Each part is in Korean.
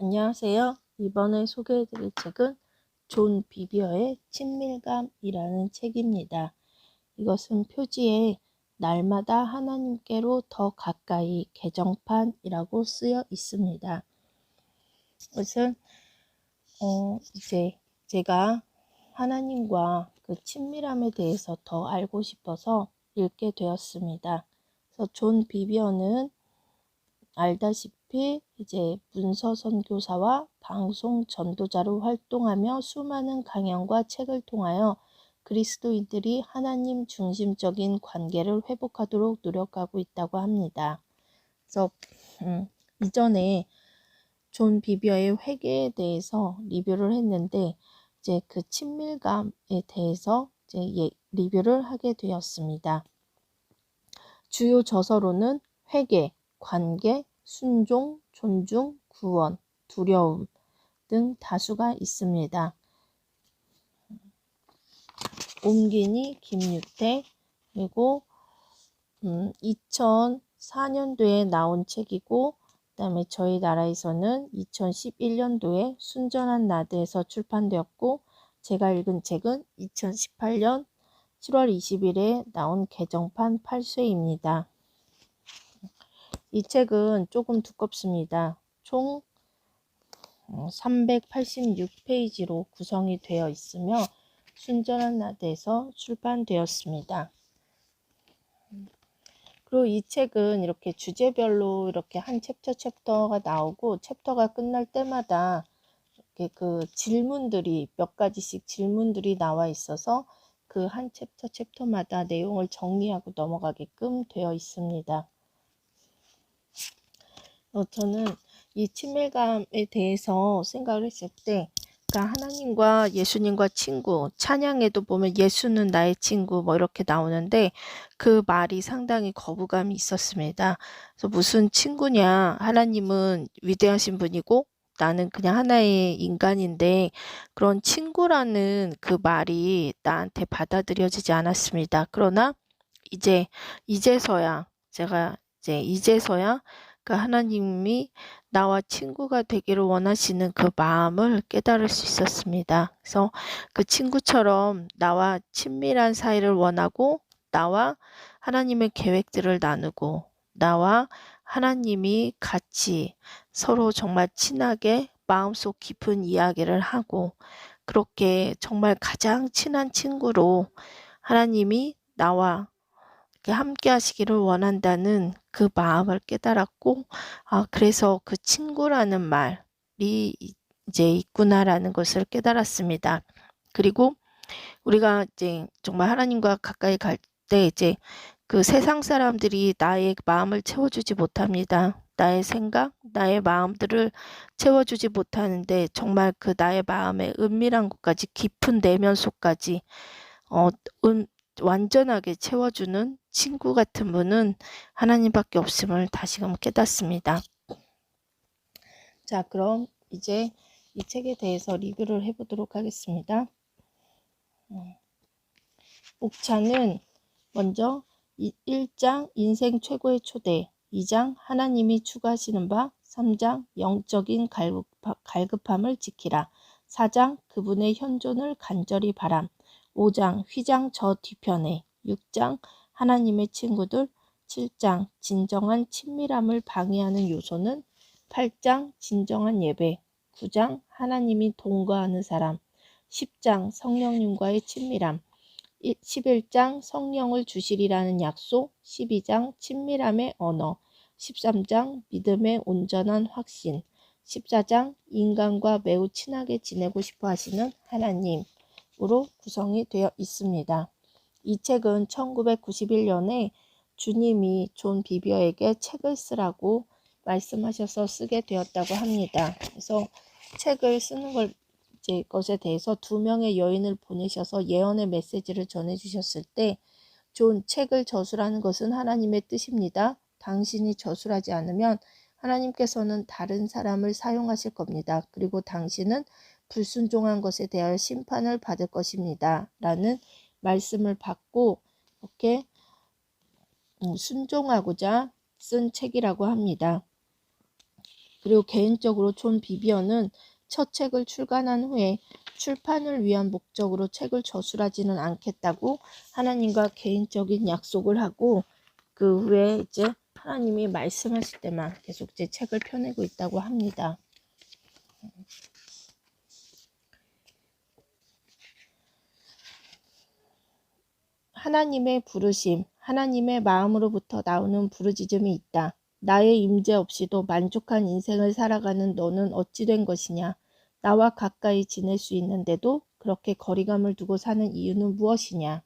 안녕하세요. 이번에 소개해드릴 책은 존 비비어의 친밀감이라는 책입니다. 이것은 표지에 날마다 하나님께로 더 가까이 개정판이라고 쓰여 있습니다. 이것은 이제 제가 하나님과 그 친밀함에 대해서 더 알고 싶어서 읽게 되었습니다. 그래서 존 비비어는 알다시피 이제 문서 선교사와 방송 전도자로 활동하며 수많은 강연과 책을 통하여 그리스도인들이 하나님 중심적인 관계를 회복하도록 노력하고 있다고 합니다. 그래서 이전에 존 비비어의 회개에 대해서 리뷰를 했는데 이제 그 친밀감에 대해서 이제 리뷰를 하게 되었습니다. 주요 저서로는 회개, 관계, 순종, 존중, 구원, 두려움 등 다수가 있습니다. 옴기니 김유태, 그리고 2004년도에 나온 책이고, 그 다음에 저희 나라에서는 2011년도에 순전한 나드에서 출판되었고, 제가 읽은 책은 2018년 7월 20일에 나온 개정판 8쇄입니다. 이 책은 조금 두껍습니다. 총 386페이지로 구성이 되어 있으며 순전한 나드에서 출판되었습니다. 그리고 이 책은 이렇게 주제별로 이렇게 한 챕터가 나오고 챕터가 끝날 때마다 이렇게 그 질문들이 몇 가지씩 질문들이 나와 있어서 그 한 챕터마다 내용을 정리하고 넘어가게끔 되어 있습니다. 저는 이 친밀감에 대해서 생각을 했을 때, 그러니까 하나님과 예수님과 친구, 찬양에도 보면 예수는 나의 친구 뭐 이렇게 나오는데 그 말이 상당히 거부감이 있었습니다. 그래서 무슨 친구냐, 하나님은 위대하신 분이고 나는 그냥 하나의 인간인데 그런 친구라는 그 말이 나한테 받아들여지지 않았습니다. 그러나 이제서야 그러니까 하나님이 나와 친구가 되기를 원하시는 그 마음을 깨달을 수 있었습니다. 그래서 그 친구처럼 나와 친밀한 사이를 원하고 나와 하나님의 계획들을 나누고 나와 하나님이 같이 서로 정말 친하게 마음속 깊은 이야기를 하고 그렇게 정말 가장 친한 친구로 하나님이 나와 함께 하시기를 원한다는 그 마음을 깨달았고, 그래서 그 친구라는 말이 이제 있구나라는 것을 깨달았습니다. 그리고 우리가 이제 정말 하나님과 가까이 갈 때 이제 그 세상 사람들이 나의 마음을 채워주지 못합니다. 나의 생각, 나의 마음들을 채워주지 못하는데 정말 그 나의 마음의 은밀한 곳까지 깊은 내면 속까지 완전하게 채워주는 친구 같은 분은 하나님밖에 없음을 다시금 깨닫습니다. 자, 그럼 이제 이 책에 대해서 리뷰를 해보도록 하겠습니다. 목차는 먼저 1장 인생 최고의 초대, 2장 하나님이 추구하시는 바, 3장 영적인 갈급함을 지키라, 4장 그분의 현존을 간절히 바람, 5장 휘장 저 뒤편에, 6장 하나님의 친구들, 7장 진정한 친밀함을 방해하는 요소는, 8장 진정한 예배, 9장 하나님이 동거하는 사람, 10장 성령님과의 친밀함, 11장 성령을 주시리라는 약속, 12장 친밀함의 언어, 13장 믿음의 온전한 확신, 14장 인간과 매우 친하게 지내고 싶어 하시는 하나님으로 구성이 되어 있습니다. 이 책은 1991년에 주님이 존 비비어에게 책을 쓰라고 말씀하셔서 쓰게 되었다고 합니다. 그래서 책을 쓰는 것에 대해서 2명의 여인을 보내셔서 예언의 메시지를 전해주셨을 때, 책을 저술하는 것은 하나님의 뜻입니다. 당신이 저술하지 않으면 하나님께서는 다른 사람을 사용하실 겁니다. 그리고 당신은 불순종한 것에 대하여 심판을 받을 것입니다. 라는 말씀을 받고 이렇게 순종하고자 쓴 책이라고 합니다. 그리고 개인적으로 존 비비어는 첫 책을 출간한 후에 출판을 위한 목적으로 책을 저술하지는 않겠다고 하나님과 개인적인 약속을 하고 그 후에 이제 하나님이 말씀하실 때만 계속 제 책을 펴내고 있다고 합니다. 하나님의 부르심, 하나님의 마음으로부터 나오는 부르짖음이 있다. 나의 임재 없이도 만족한 인생을 살아가는 너는 어찌 된 것이냐? 나와 가까이 지낼 수 있는데도 그렇게 거리감을 두고 사는 이유는 무엇이냐?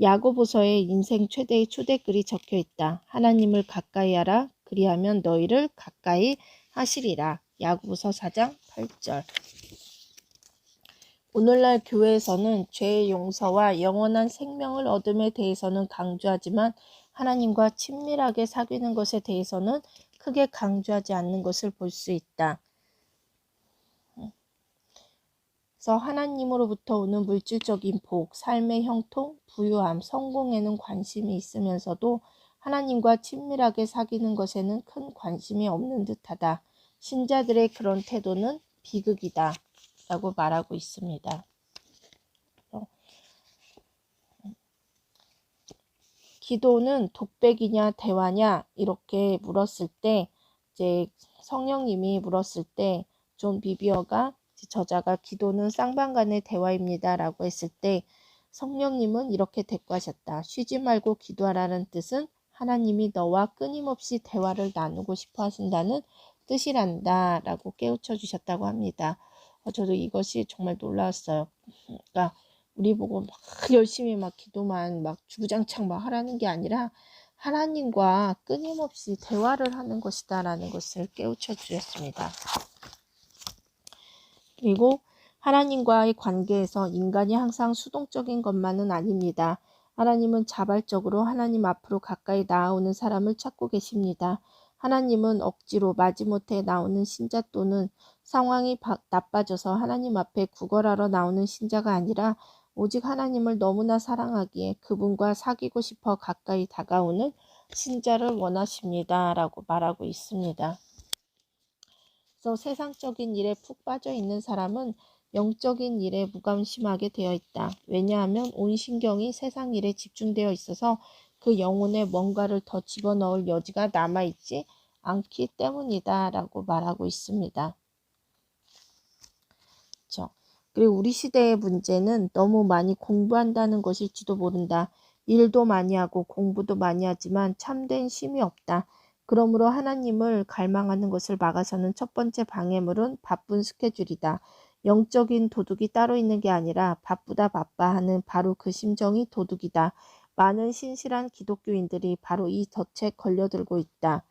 야고보서에 인생 최대의 초대글이 적혀 있다. 하나님을 가까이 하라. 그리하면 너희를 가까이 하시리라. 야고보서 4장 8절. 오늘날 교회에서는 죄의 용서와 영원한 생명을 얻음에 대해서는 강조하지만 하나님과 친밀하게 사귀는 것에 대해서는 크게 강조하지 않는 것을 볼 수 있다. 그래서 하나님으로부터 오는 물질적인 복, 삶의 형통, 부유함, 성공에는 관심이 있으면서도 하나님과 친밀하게 사귀는 것에는 큰 관심이 없는 듯하다. 신자들의 그런 태도는 비극이다 라고 말하고 있습니다. 기도는 독백이냐 대화냐 이렇게 물었을 때 이제 성령님이 물었을 때 존 비비어가 저자가 기도는 쌍방간의 대화입니다 라고 했을 때 성령님은 이렇게 대꾸하셨다. 쉬지 말고 기도하라는 뜻은 하나님이 너와 끊임없이 대화를 나누고 싶어 하신다는 뜻이란다 라고 깨우쳐 주셨다고 합니다. 저도 이것이 정말 놀라웠어요. 그러니까 우리 보고 막 열심히 막 기도만 막 주구장창 막 하라는 게 아니라 하나님과 끊임없이 대화를 하는 것이다 라는 것을 깨우쳐 주셨습니다. 그리고 하나님과의 관계에서 인간이 항상 수동적인 것만은 아닙니다. 하나님은 자발적으로 하나님 앞으로 가까이 나아오는 사람을 찾고 계십니다. 하나님은 억지로 마지못해 나오는 신자 또는 상황이 나빠져서 하나님 앞에 구걸하러 나오는 신자가 아니라 오직 하나님을 너무나 사랑하기에 그분과 사귀고 싶어 가까이 다가오는 신자를 원하십니다 라고 말하고 있습니다. 그래서 세상적인 일에 푹 빠져 있는 사람은 영적인 일에 무관심하게 되어 있다. 왜냐하면 온 신경이 세상 일에 집중되어 있어서 그 영혼에 뭔가를 더 집어넣을 여지가 남아있지 않기 때문이다 라고 말하고 있습니다. 그렇죠? 그리고 우리 시대의 문제는 너무 많이 공부한다는 것일지도 모른다. 일도 많이 하고 공부도 많이 하지만 참된 쉼이 없다. 그러므로 하나님을 갈망하는 것을 막아서는 첫 번째 방해물은 바쁜 스케줄이다. 영적인 도둑이 따로 있는 게 아니라 바쁘다 바빠 하는 바로 그 심정이 도둑이다. 많은 신실한 기독교인들이 바로 이 덫에 걸려들고 있다.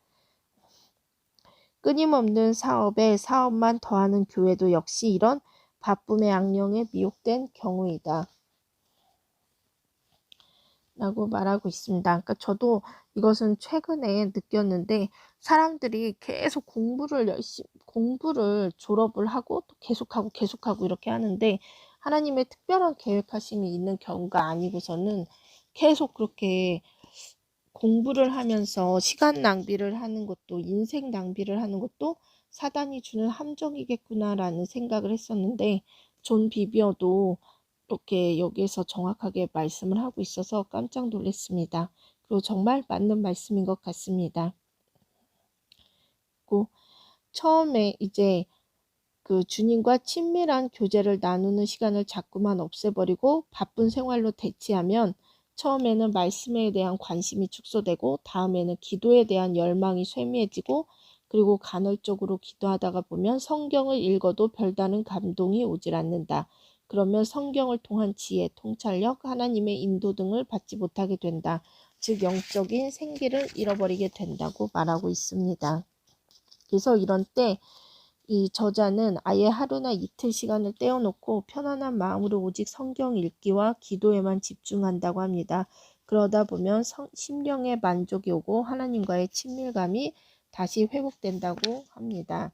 끊임없는 사업에 사업만 더하는 교회도 역시 이런 바쁨의 악령에 미혹된 경우이다. 라고 말하고 있습니다. 그러니까 저도 이것은 최근에 느꼈는데 사람들이 계속 공부를 졸업을 하고 또 계속하고 이렇게 하는데 하나님의 특별한 계획하심이 있는 경우가 아니고서는 계속 그렇게 공부를 하면서 시간 낭비를 하는 것도 인생 낭비를 하는 것도 사단이 주는 함정이겠구나라는 생각을 했었는데 존 비비어도 이렇게 여기에서 정확하게 말씀을 하고 있어서 깜짝 놀랐습니다. 그리고 정말 맞는 말씀인 것 같습니다. 그리고 처음에 이제 그 주님과 친밀한 교제를 나누는 시간을 자꾸만 없애버리고 바쁜 생활로 대치하면 처음에는 말씀에 대한 관심이 축소되고 다음에는 기도에 대한 열망이 쇠미해지고 그리고 간헐적으로 기도하다가 보면 성경을 읽어도 별다른 감동이 오질 않는다. 그러면 성경을 통한 지혜, 통찰력, 하나님의 인도 등을 받지 못하게 된다. 즉 영적인 생기를 잃어버리게 된다고 말하고 있습니다. 그래서 이런 때 이 저자는 아예 하루나 이틀 시간을 떼어놓고 편안한 마음으로 오직 성경 읽기와 기도에만 집중한다고 합니다. 그러다 보면 심령의 만족이 오고 하나님과의 친밀감이 다시 회복된다고 합니다.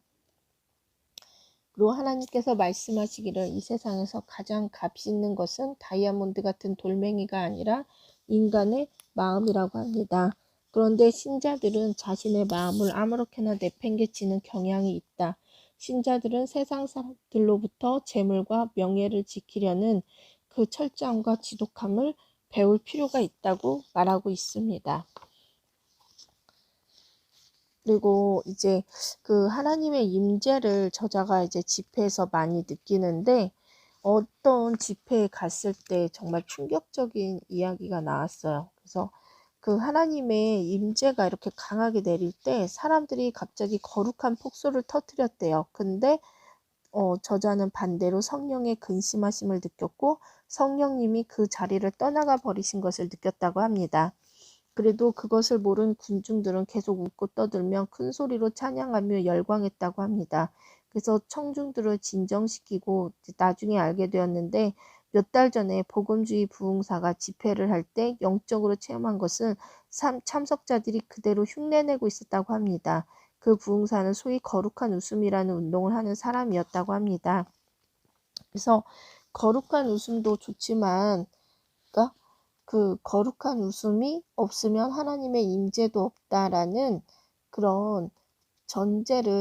그리고 하나님께서 말씀하시기를 이 세상에서 가장 값이 있는 것은 다이아몬드 같은 돌멩이가 아니라 인간의 마음이라고 합니다. 그런데 신자들은 자신의 마음을 아무렇게나 내팽개치는 경향이 있다. 신자들은 세상 사람들로부터 재물과 명예를 지키려는 그 철저함과 지독함을 배울 필요가 있다고 말하고 있습니다. 그리고 이제 그 하나님의 임재를 저자가 이제 집회에서 많이 느끼는데, 어떤 집회에 갔을 때 정말 충격적인 이야기가 나왔어요. 그래서 그 하나님의 임재가 이렇게 강하게 내릴 때 사람들이 갑자기 거룩한 폭소를 터뜨렸대요. 근데 저자는 반대로 성령의 근심하심을 느꼈고 성령님이 그 자리를 떠나가 버리신 것을 느꼈다고 합니다. 그래도 그것을 모른 군중들은 계속 웃고 떠들며 큰 소리로 찬양하며 열광했다고 합니다. 그래서 청중들을 진정시키고 나중에 알게 되었는데, 몇 달 전에 복음주의 부흥사가 집회를 할 때 영적으로 체험한 것은 참석자들이 그대로 흉내내고 있었다고 합니다. 그 부흥사는 소위 거룩한 웃음이라는 운동을 하는 사람이었다고 합니다. 그래서 거룩한 웃음도 좋지만, 그러니까 그 거룩한 웃음이 없으면 하나님의 임재도 없다라는 그런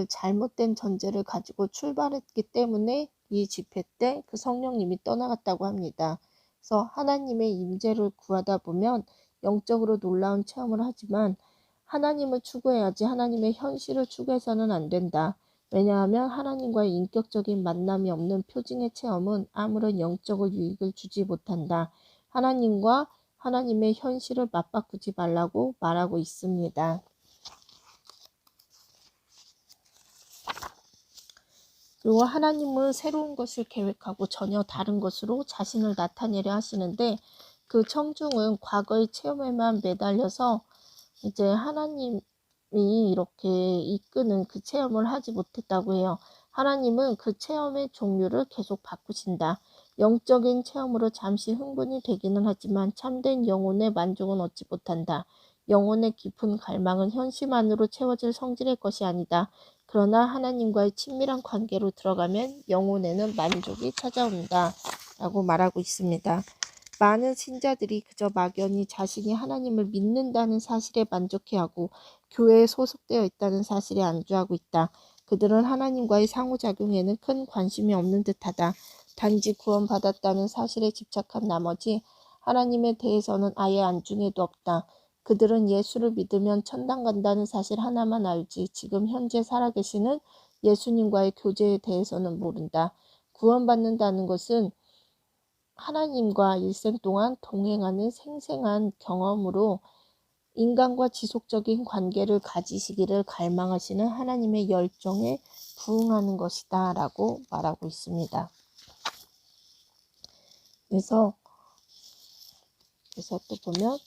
잘못된 전제를 가지고 출발했기 때문에 이 집회 때 그 성령님이 떠나갔다고 합니다. 그래서 하나님의 임재를 구하다 보면 영적으로 놀라운 체험을 하지만 하나님을 추구해야지 하나님의 현실을 추구해서는 안 된다. 왜냐하면 하나님과의 인격적인 만남이 없는 표징의 체험은 아무런 영적인 유익을 주지 못한다. 하나님의 현실을 맞바꾸지 말라고 말하고 있습니다. 그리고 하나님은 새로운 것을 계획하고 전혀 다른 것으로 자신을 나타내려 하시는데, 그 청중은 과거의 체험에만 매달려서 이제 하나님이 이렇게 이끄는 그 체험을 하지 못했다고 해요. 하나님은 그 체험의 종류를 계속 바꾸신다. 영적인 체험으로 잠시 흥분이 되기는 하지만 참된 영혼의 만족은 얻지 못한다. 영혼의 깊은 갈망은 현실만으로 채워질 성질의 것이 아니다. 그러나 하나님과의 친밀한 관계로 들어가면 영혼에는 만족이 찾아온다 라고 말하고 있습니다. 많은 신자들이 그저 막연히 자신이 하나님을 믿는다는 사실에 만족해하고 교회에 소속되어 있다는 사실에 안주하고 있다. 그들은 하나님과의 상호작용에는 큰 관심이 없는 듯하다. 단지 구원받았다는 사실에 집착한 나머지 하나님에 대해서는 아예 안중에도 없다. 그들은 예수를 믿으면 천당 간다는 사실 하나만 알지 지금 현재 살아계시는 예수님과의 교제에 대해서는 모른다. 구원받는다는 것은 하나님과 일생 동안 동행하는 생생한 경험으로 인간과 지속적인 관계를 가지시기를 갈망하시는 하나님의 열정에 부응하는 것이다 라고 말하고 있습니다. 그래서 또 보면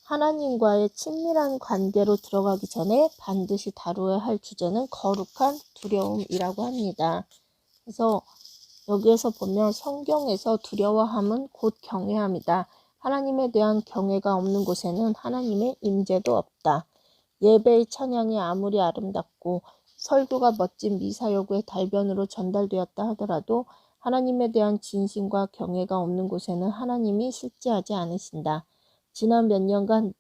하나님과의 친밀한 관계로 들어가기 전에 반드시 다루어야 할 주제는 거룩한 두려움이라고 합니다. 그래서 여기에서 보면 성경에서 두려워함은 곧 경외함이다. 하나님에 대한 경외가 없는 곳에는 하나님의 임재도 없다. 예배의 찬양이 아무리 아름답고 설교가 멋진 미사여구의 달변으로 전달되었다 하더라도 하나님에 대한 진심과 경외가 없는 곳에는 하나님이 실제하지 않으신다. 지난 몇 년간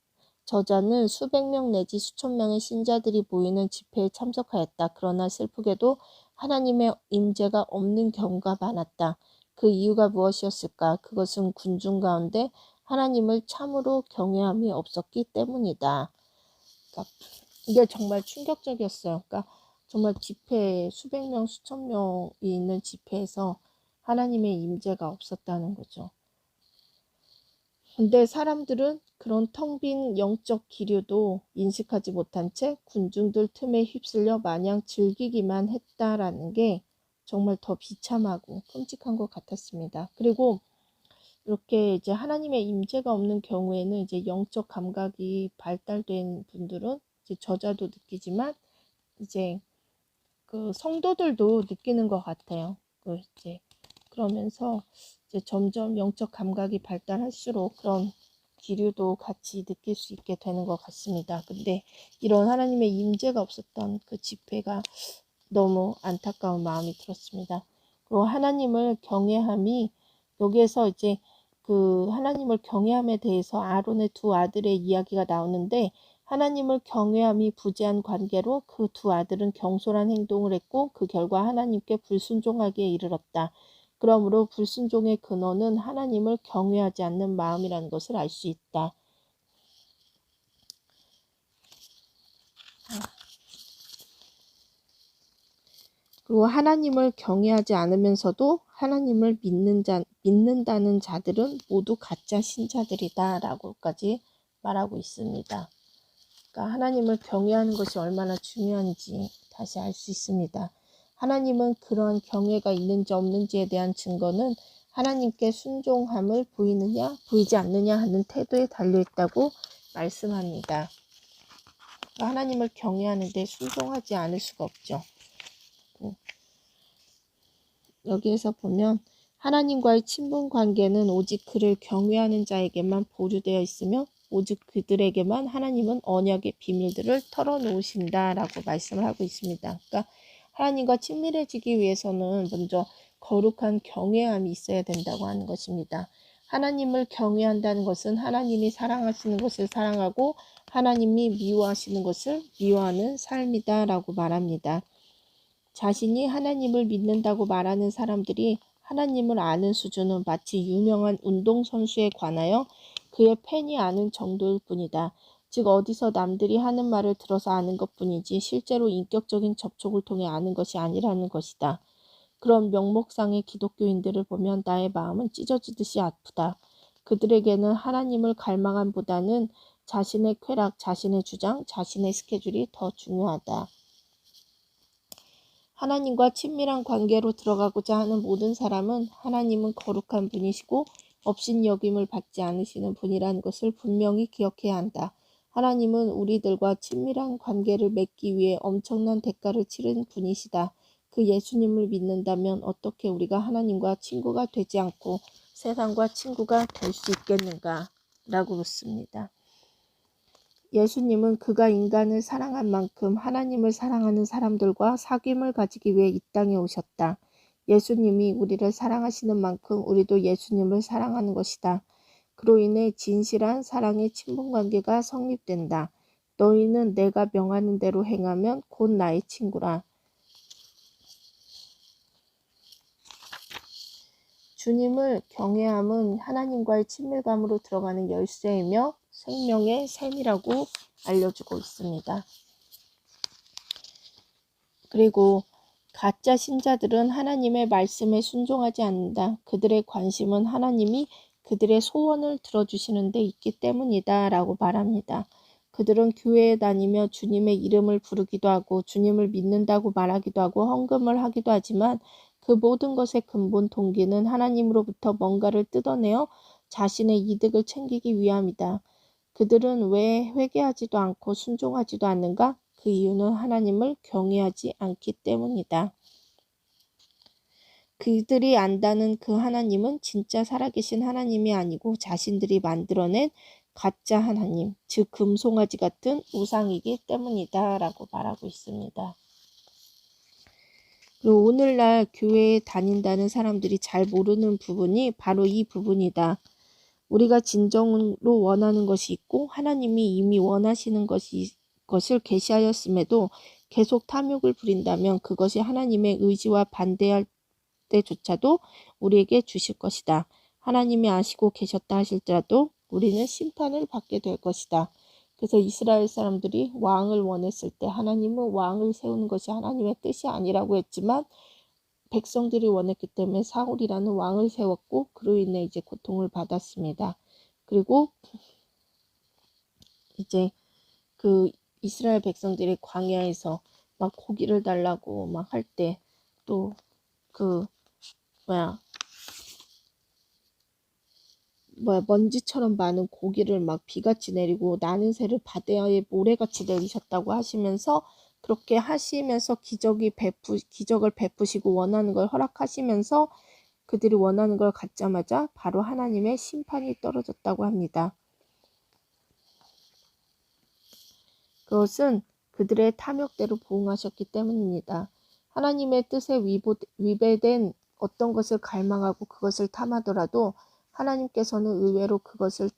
저자는 수백 명 내지 수천 명의 신자들이 모이는 집회에 참석하였다. 그러나 슬프게도 하나님의 임재가 없는 경우가 많았다. 그 이유가 무엇이었을까? 그것은 군중 가운데 하나님을 참으로 경외함이 없었기 때문이다. 그러니까 이게 정말 충격적이었어요. 그러니까 정말 집회에 수백 명, 수천 명이 있는 집회에서 하나님의 임재가 없었다는 거죠. 근데 사람들은 그런 텅 빈 영적 기류도 인식하지 못한 채 군중들 틈에 휩쓸려 마냥 즐기기만 했다라는 게 정말 더 비참하고 끔찍한 것 같았습니다. 그리고 이렇게 이제 하나님의 임재가 없는 경우에는 이제 영적 감각이 발달된 분들은 이제 저자도 느끼지만 이제 그 성도들도 느끼는 것 같아요. 이제 그러면서 이제 점점 영적 감각이 발달할수록 그런 기류도 같이 느낄 수 있게 되는 것 같습니다. 근데 이런 하나님의 임재가 없었던 그 집회가 너무 안타까운 마음이 들었습니다. 그리고 하나님을 경외함이 여기에서 이제 그 하나님을 경외함에 대해서 아론의 두 아들의 이야기가 나오는데 하나님을 경외함이 부재한 관계로 그 두 아들은 경솔한 행동을 했고 그 결과 하나님께 불순종하기에 이르렀다. 그러므로 불순종의 근원은 하나님을 경외하지 않는 마음이라는 것을 알 수 있다. 그리고 하나님을 경외하지 않으면서도 하나님을 믿는다는 자들은 모두 가짜 신자들이다 라고까지 말하고 있습니다. 그러니까 하나님을 경외하는 것이 얼마나 중요한지 다시 알 수 있습니다. 하나님은 그러한 경외가 있는지 없는지에 대한 증거는 하나님께 순종함을 보이느냐 보이지 않느냐 하는 태도에 달려있다고 말씀합니다. 그러니까 하나님을 경외하는데 순종하지 않을 수가 없죠. 여기에서 보면 하나님과의 친분 관계는 오직 그를 경외하는 자에게만 보류되어 있으며 오직 그들에게만 하나님은 언약의 비밀들을 털어놓으신다라고 말씀을 하고 있습니다. 그러니까 하나님과 친밀해지기 위해서는 먼저 거룩한 경외함이 있어야 된다고 하는 것입니다. 하나님을 경외한다는 것은 하나님이 사랑하시는 것을 사랑하고 하나님이 미워하시는 것을 미워하는 삶이다라고 말합니다. 자신이 하나님을 믿는다고 말하는 사람들이 하나님을 아는 수준은 마치 유명한 운동선수에 관하여 그의 팬이 아는 정도일 뿐이다. 즉 어디서 남들이 하는 말을 들어서 아는 것뿐이지 실제로 인격적인 접촉을 통해 아는 것이 아니라는 것이다. 그런 명목상의 기독교인들을 보면 나의 마음은 찢어지듯이 아프다. 그들에게는 하나님을 갈망함보다는 자신의 쾌락, 자신의 주장, 자신의 스케줄이 더 중요하다. 하나님과 친밀한 관계로 들어가고자 하는 모든 사람은 하나님은 거룩한 분이시고 업신여김을 받지 않으시는 분이라는 것을 분명히 기억해야 한다. 하나님은 우리들과 친밀한 관계를 맺기 위해 엄청난 대가를 치른 분이시다. 그 예수님을 믿는다면 어떻게 우리가 하나님과 친구가 되지 않고 세상과 친구가 될 수 있겠는가? 라고 묻습니다. 예수님은 그가 인간을 사랑한 만큼 하나님을 사랑하는 사람들과 사귐을 가지기 위해 이 땅에 오셨다. 예수님이 우리를 사랑하시는 만큼 우리도 예수님을 사랑하는 것이다. 그로 인해 진실한 사랑의 친분관계가 성립된다. 너희는 내가 명하는 대로 행하면 곧 나의 친구라. 주님을 경외함은 하나님과의 친밀감으로 들어가는 열쇠이며 생명의 샘이라고 알려주고 있습니다. 그리고 가짜 신자들은 하나님의 말씀에 순종하지 않는다. 그들의 관심은 하나님이 그들의 소원을 들어주시는 데 있기 때문이다 라고 말합니다. 그들은 교회에 다니며 주님의 이름을 부르기도 하고 주님을 믿는다고 말하기도 하고 헌금을 하기도 하지만 그 모든 것의 근본 동기는 하나님으로부터 뭔가를 뜯어내어 자신의 이득을 챙기기 위함이다. 그들은 왜 회개하지도 않고 순종하지도 않는가? 그 이유는 하나님을 경외하지 않기 때문이다. 그들이 안다는 그 하나님은 진짜 살아계신 하나님이 아니고 자신들이 만들어낸 가짜 하나님, 즉 금송아지 같은 우상이기 때문이다 라고 말하고 있습니다. 그리고 오늘날 교회에 다닌다는 사람들이 잘 모르는 부분이 바로 이 부분이다. 우리가 진정으로 원하는 것이 있고 하나님이 이미 원하시는 것을 계시하였음에도 계속 탐욕을 부린다면 그것이 하나님의 의지와 반대할 때조차도 우리에게 주실 것이다. 하나님이 아시고 계셨다 하실지라도 우리는 심판을 받게 될 것이다. 그래서 이스라엘 사람들이 왕을 원했을 때 하나님은 왕을 세우는 것이 하나님의 뜻이 아니라고 했지만 백성들이 원했기 때문에 사울이라는 왕을 세웠고 그로 인해 이제 고통을 받았습니다. 그리고 이제 그 이스라엘 백성들이 광야에서 막 고기를 달라고 막 할 때 또 그 먼지처럼 많은 고기를 막 비같이 내리고 나는 새를 바다에 모래같이 내리셨다고 하시면서 그렇게 하시면서 기적을 베푸시고 원하는 걸 허락하시면서 그들이 원하는 걸 갖자마자 바로 하나님의 심판이 떨어졌다고 합니다. 그것은 그들의 탐욕대로 보응하셨기 때문입니다. 하나님의 뜻에 위배된 어떤 것을 갈망하고 그것을 탐하더라도 하나님께서는 의외로 그것을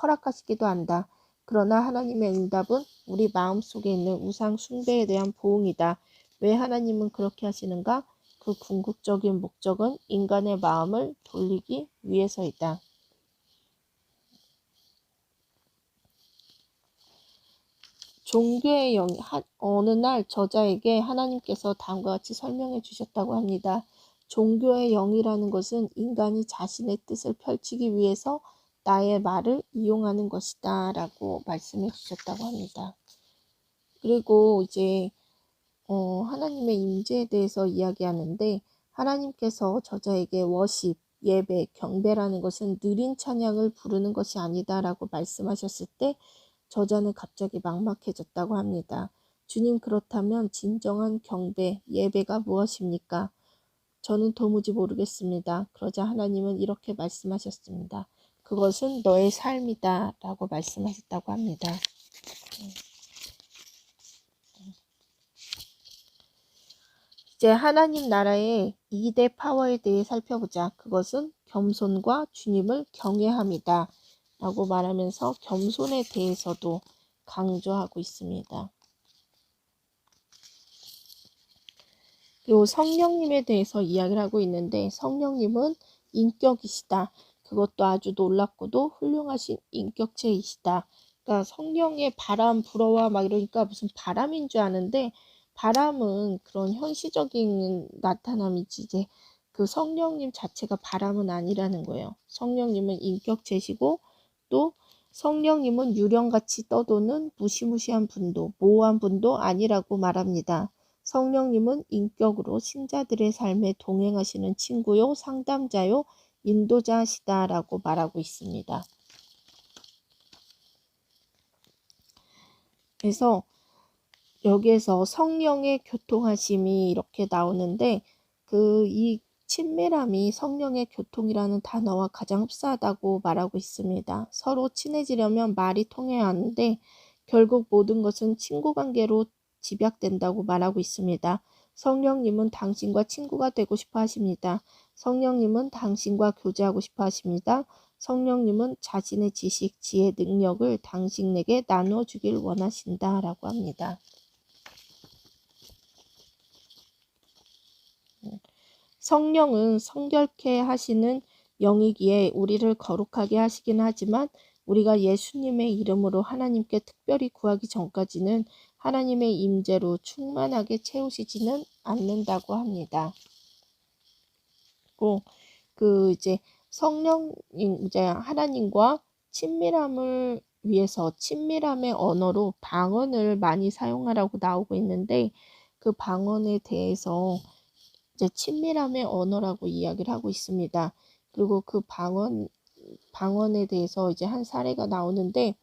허락하시기도 한다. 그러나 하나님의 응답은 우리 마음속에 있는 우상 숭배에 대한 보응이다. 왜 하나님은 그렇게 하시는가? 그 궁극적인 목적은 인간의 마음을 돌리기 위해서이다. 종교의 영이 어느 날 저자에게 하나님께서 다음과 같이 설명해 주셨다고 합니다. 종교의 영이라는 것은 인간이 자신의 뜻을 펼치기 위해서 나의 말을 이용하는 것이다 라고 말씀해 주셨다고 합니다. 그리고 이제 하나님의 임재에 대해서 이야기하는데 하나님께서 저자에게 워십, 예배, 경배라는 것은 느린 찬양을 부르는 것이 아니다 라고 말씀하셨을 때 저자는 갑자기 막막해졌다고 합니다. 주님, 그렇다면 진정한 경배, 예배가 무엇입니까? 저는 도무지 모르겠습니다. 그러자 하나님은 이렇게 말씀하셨습니다. 그것은 너의 삶이다 라고 말씀하셨다고 합니다. 이제 하나님 나라의 2대 파워에 대해 살펴보자. 그것은 겸손과 주님을 경외함이다 라고 말하면서 겸손에 대해서도 강조하고 있습니다. 그리고 성령님에 대해서 이야기를 하고 있는데 성령님은 인격이시다. 그것도 아주 놀랍고도 훌륭하신 인격체이시다. 그러니까 성령의 바람 불어와 막 이러니까 무슨 바람인 줄 아는데 바람은 그런 현시적인 나타남이지 이제 그 성령님 자체가 바람은 아니라는 거예요. 성령님은 인격체시고 또 성령님은 유령같이 떠도는 무시무시한 분도 모호한 분도 아니라고 말합니다. 성령님은 인격으로 신자들의 삶에 동행하시는 친구요, 상담자요, 인도자시다라고 말하고 있습니다. 그래서 여기에서 성령의 교통하심이 이렇게 나오는데 이 친밀함이 성령의 교통이라는 단어와 가장 흡사하다고 말하고 있습니다. 서로 친해지려면 말이 통해야 하는데 결국 모든 것은 친구 관계로 집약된다고 말하고 있습니다. 성령님은 당신과 친구가 되고 싶어 하십니다. 성령님은 당신과 교제하고 싶어 하십니다. 성령님은 자신의 지식, 지혜, 능력을 당신에게 나누어 주길 원하신다라고 합니다. 성령은 성결케 하시는 영이기에 우리를 거룩하게 하시긴 하지만 우리가 예수님의 이름으로 하나님께 특별히 구하기 전까지는 하나님의 임재로 충만하게 채우시지는 않는다고 합니다. 이제 성령님 이제 하나님과 친밀함을 위해서 친밀함의 언어로 방언을 많이 사용하라고 나오고 있는데 그 방언에 대해서 이제 친밀함의 언어라고 이야기를 하고 있습니다. 그리고 그 방언에 대해서 이제 한 사례가 나오는데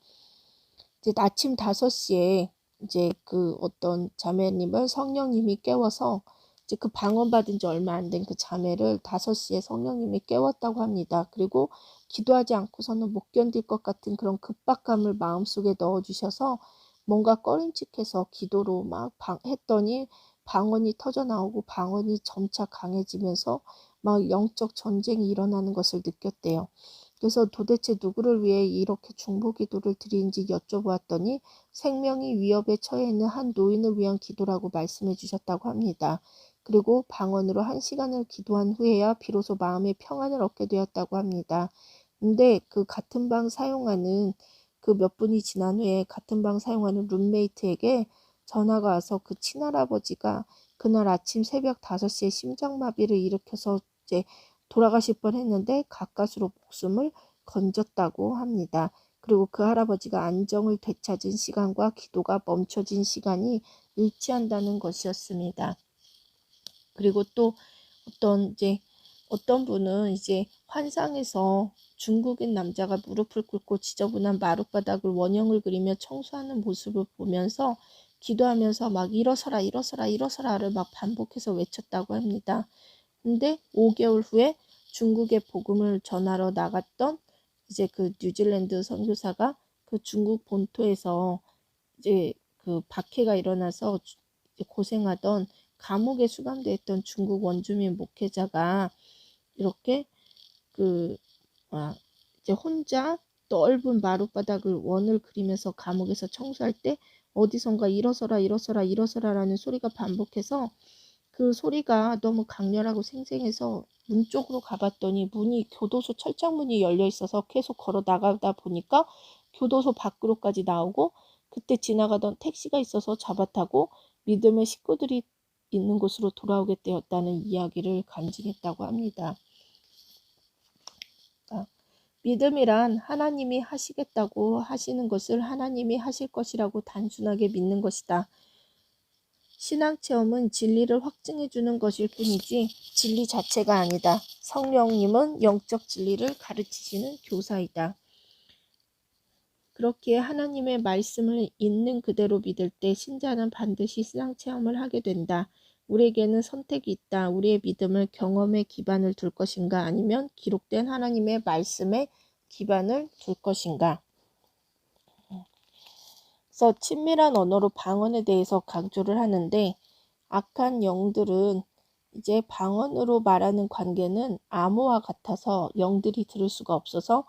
이제 아침 5시에 이제 그 어떤 자매님을 성령님이 깨워서 이제 그 방언 받은 지 얼마 안 된 그 자매를 5시에 성령님이 깨웠다고 합니다. 그리고 기도하지 않고서는 못 견딜 것 같은 그런 급박함을 마음속에 넣어주셔서 뭔가 꺼림칙해서 기도로 막 했더니 방언이 터져 나오고 방언이 점차 강해지면서 막 영적 전쟁이 일어나는 것을 느꼈대요. 그래서 도대체 누구를 위해 이렇게 중보기도를 드리는지 여쭤보았더니 생명이 위협에 처해 있는 한 노인을 위한 기도라고 말씀해 주셨다고 합니다. 그리고 방언으로 1시간을 기도한 후에야 비로소 마음의 평안을 얻게 되었다고 합니다. 근데 그 같은 방 사용하는 그 몇 분이 지난 후에 같은 방 사용하는 룸메이트에게 전화가 와서 그 친할아버지가 그날 아침 새벽 5시에 심장마비를 일으켜서 이제 돌아가실 뻔했는데 가까스로 목숨을 건졌다고 합니다. 그리고 그 할아버지가 안정을 되찾은 시간과 기도가 멈춰진 시간이 일치한다는 것이었습니다. 그리고 또 어떤 분은 이제 환상에서 중국인 남자가 무릎을 꿇고 지저분한 마룻바닥을 원형을 그리며 청소하는 모습을 보면서 기도하면서 막 일어서라 일어서라 일어서라를 막 반복해서 외쳤다고 합니다. 근데 5개월 후에 중국에 복음을 전하러 나갔던 이제 그 뉴질랜드 선교사가 그 중국 본토에서 이제 그 박해가 일어나서 고생하던 감옥에 수감되었던 중국 원주민 목회자가 이렇게 이제 혼자 넓은 마룻바닥을 원을 그리면서 감옥에서 청소할 때 어디선가 일어서라 일어서라 일어서라라는 소리가 반복해서 그 소리가 너무 강렬하고 생생해서 문 쪽으로 가봤더니 문이 교도소 철장문이 열려 있어서 계속 걸어 나가다 보니까 교도소 밖으로까지 나오고 그때 지나가던 택시가 있어서 잡아타고 믿음의 식구들이 있는 곳으로 돌아오게 되었다는 이야기를 간직했다고 합니다. 믿음이란 하나님이 하시겠다고 하시는 것을 하나님이 하실 것이라고 단순하게 믿는 것이다. 신앙체험은 진리를 확증해 주는 것일 뿐이지 진리 자체가 아니다. 성령님은 영적 진리를 가르치시는 교사이다. 그렇기에 하나님의 말씀을 있는 그대로 믿을 때 신자는 반드시 신앙체험을 하게 된다. 우리에게는 선택이 있다. 우리의 믿음을 경험에 기반을 둘 것인가 아니면 기록된 하나님의 말씀에 기반을 둘 것인가. 그래서 친밀한 언어로 방언에 대해서 강조를 하는데 악한 영들은 이제 방언으로 말하는 관계는 암호와 같아서 영들이 들을 수가 없어서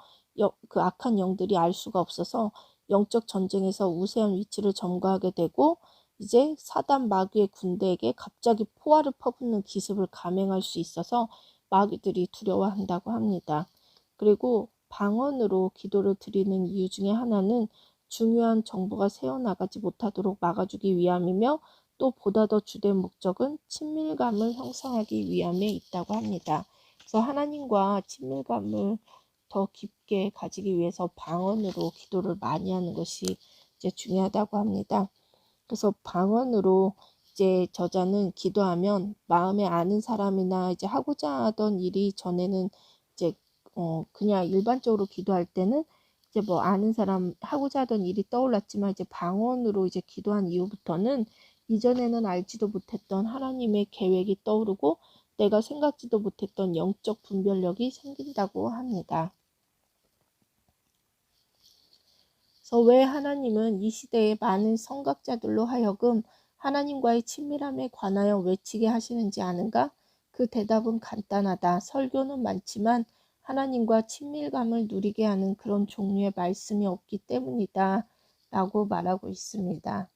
그 악한 영들이 알 수가 없어서 영적 전쟁에서 우세한 위치를 점거하게 되고 이제 사단 마귀의 군대에게 갑자기 포화를 퍼붓는 기습을 감행할 수 있어서 마귀들이 두려워한다고 합니다. 그리고 방언으로 기도를 드리는 이유 중에 하나는 중요한 정보가 새어나가지 못하도록 막아주기 위함이며 또 보다 더 주된 목적은 친밀감을 형성하기 위함에 있다고 합니다. 그래서 하나님과 친밀감을 더 깊게 가지기 위해서 방언으로 기도를 많이 하는 것이 이제 중요하다고 합니다. 그래서 방언으로 이제 저자는 기도하면 마음에 아는 사람이나 이제 하고자 하던 일이 전에는 이제 그냥 일반적으로 기도할 때는 이제 뭐 아는 사람 하고자 하던 일이 떠올랐지만 이제 방언으로 이제 기도한 이후부터는 이전에는 알지도 못했던 하나님의 계획이 떠오르고 내가 생각지도 못했던 영적 분별력이 생긴다고 합니다. 그래서 왜 하나님은 이 시대의 많은 선각자들로 하여금 하나님과의 친밀함에 관하여 외치게 하시는지 아는가? 그 대답은 간단하다. 설교는 많지만 하나님과 친밀감을 누리게 하는 그런 종류의 말씀이 없기 때문이다 라고 말하고 있습니다.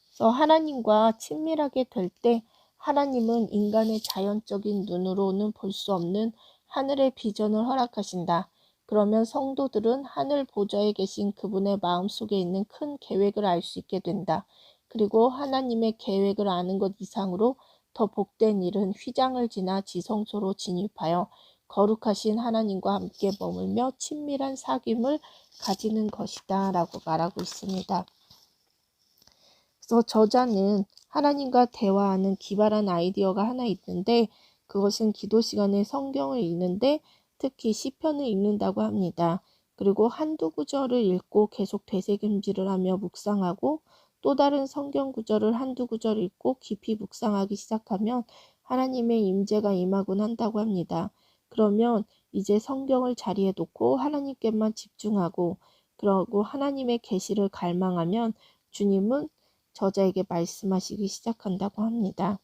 그래서 하나님과 친밀하게 될 때 하나님은 인간의 자연적인 눈으로는 볼 수 없는 하늘의 비전을 허락하신다. 그러면 성도들은 하늘 보좌에 계신 그분의 마음속에 있는 큰 계획을 알 수 있게 된다. 그리고 하나님의 계획을 아는 것 이상으로 더 복된 일은 휘장을 지나 지성소로 진입하여 거룩하신 하나님과 함께 머물며 친밀한 사귐을 가지는 것이다 라고 말하고 있습니다. 그래서 저자는 하나님과 대화하는 기발한 아이디어가 하나 있는데 그것은 기도 시간에 성경을 읽는데 특히 시편을 읽는다고 합니다. 그리고 한두 구절을 읽고 계속 되새김질을 하며 묵상하고 또 다른 성경 구절을 한두 구절 읽고 깊이 묵상하기 시작하면 하나님의 임재가 임하곤 한다고 합니다. 그러면 이제 성경을 자리에 놓고 하나님께만 집중하고 그러고 하나님의 계시를 갈망하면 주님은 저자에게 말씀하시기 시작한다고 합니다.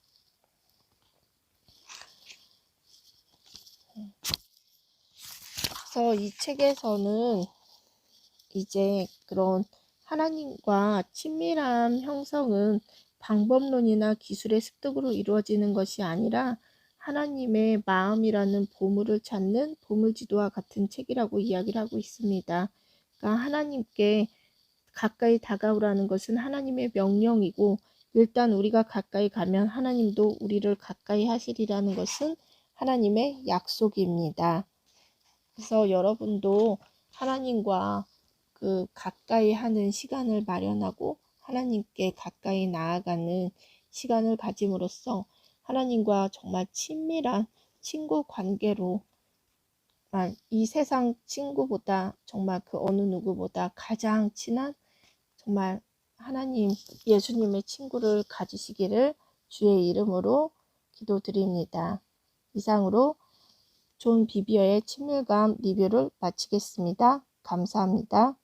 그래서 이 책에서는 이제 그런 하나님과 친밀한 형성은 방법론이나 기술의 습득으로 이루어지는 것이 아니라 하나님의 마음이라는 보물을 찾는 보물지도와 같은 책이라고 이야기를 하고 있습니다. 그러니까 하나님께 가까이 다가오라는 것은 하나님의 명령이고 일단 우리가 가까이 가면 하나님도 우리를 가까이 하시리라는 것은 하나님의 약속입니다. 그래서 여러분도 하나님과 그 가까이 하는 시간을 마련하고 하나님께 가까이 나아가는 시간을 가짐으로써 하나님과 정말 친밀한 친구 관계로 이 세상 친구보다 정말 그 어느 누구보다 가장 친한 정말 하나님 예수님의 친구를 가지시기를 주의 이름으로 기도드립니다. 이상으로 존 비비어의 친밀감 리뷰를 마치겠습니다. 감사합니다.